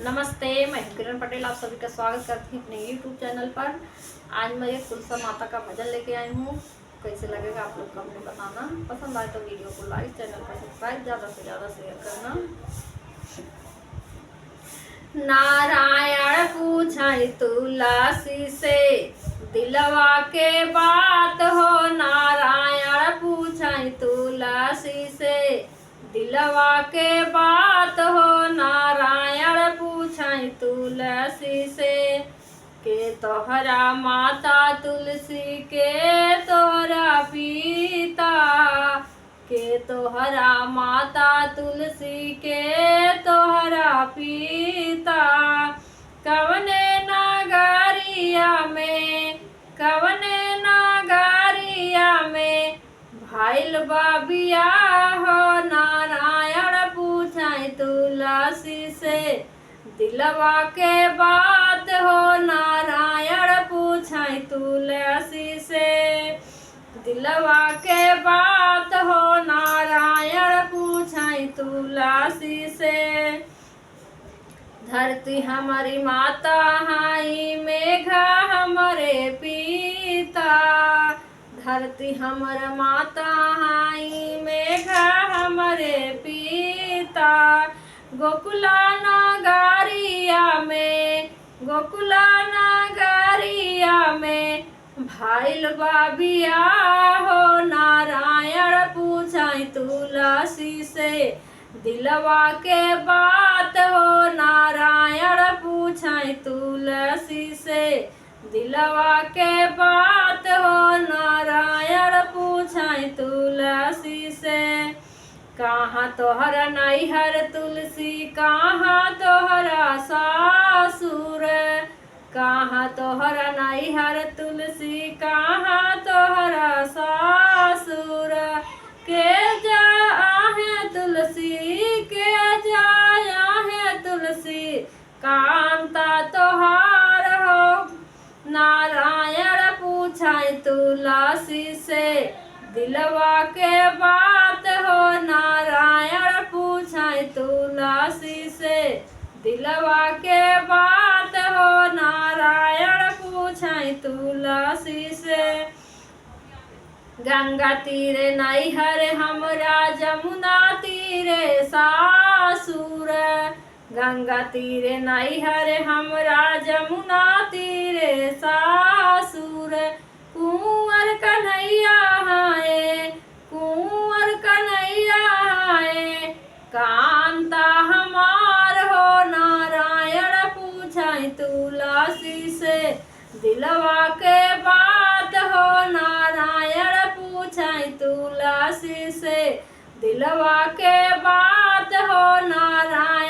नमस्ते, मैं किरण पटेल आप सभी का स्वागत करती हूँ अपने YouTube चैनल पर। आज मैं एक तुलसा माता का भजन लेके आई हूँ। कैसे लगेगा आप लोग कमेंट में बताना। पसंद आए तो वीडियो को लाइक, चैनल को सब्सक्राइब, ज़्यादा से ज़्यादा शेयर करना। नारायण पूछाई तुलसी से दिलवा के बात हो। नारायण पूछाई तुलसी से दिलवा के बात हो। नारायण पूछाई तुलसी से के तोहरा माता तुलसी के तोहरा पिता के तोहरा माता तुलसी के तोहरा पिता कवने नगरिया में भाइल बाबिया हो। नारायण पूछाई तुलसी से दिलवा के बात हो। नारायण पूछाई तुलसी से दिलवा के बात हो। नारायण पूछाई तुलसी से धरती हमारी माता हाई मेघा हमारे पिता। धरती हमार माता हाई मेघा हमारे पिता गोकुला नगरिया में भाइल बाबिया हो। नारायण पूछाई तुलसी से दिलवा के बात हो। नारायण पूछाई तुलसी से दिलवा के बात हो। नारायण पूछाई तुलसी से कहाँ तोहरा नैहर तुलसी कहाँ तोहरा सासुर। कहाँ तोहरा नैहर तुलसी कहाँ तोहरा सासुर के जा है तुलसी के जाया है तुलसी कांता तोहार हो। नारायण पूछाई तुलसी से दिलवा के बात हो। नारायण पूछाई तुलसी से दिलवा के बात हो। नारायण पूछाई तुलसी से गंगा तीरे नैहर हमरा जमुना तीरे सासुर। गंगा तीरे नैहर हमरा जमुना तीरे सासुर कुंवर कन्हैया हाय कांता हमार हो। नारायण पूछाई तुलसी से दिलवा के बात हो। नारायण पूछाई तुलसी से दिलवा के बात हो। नारायण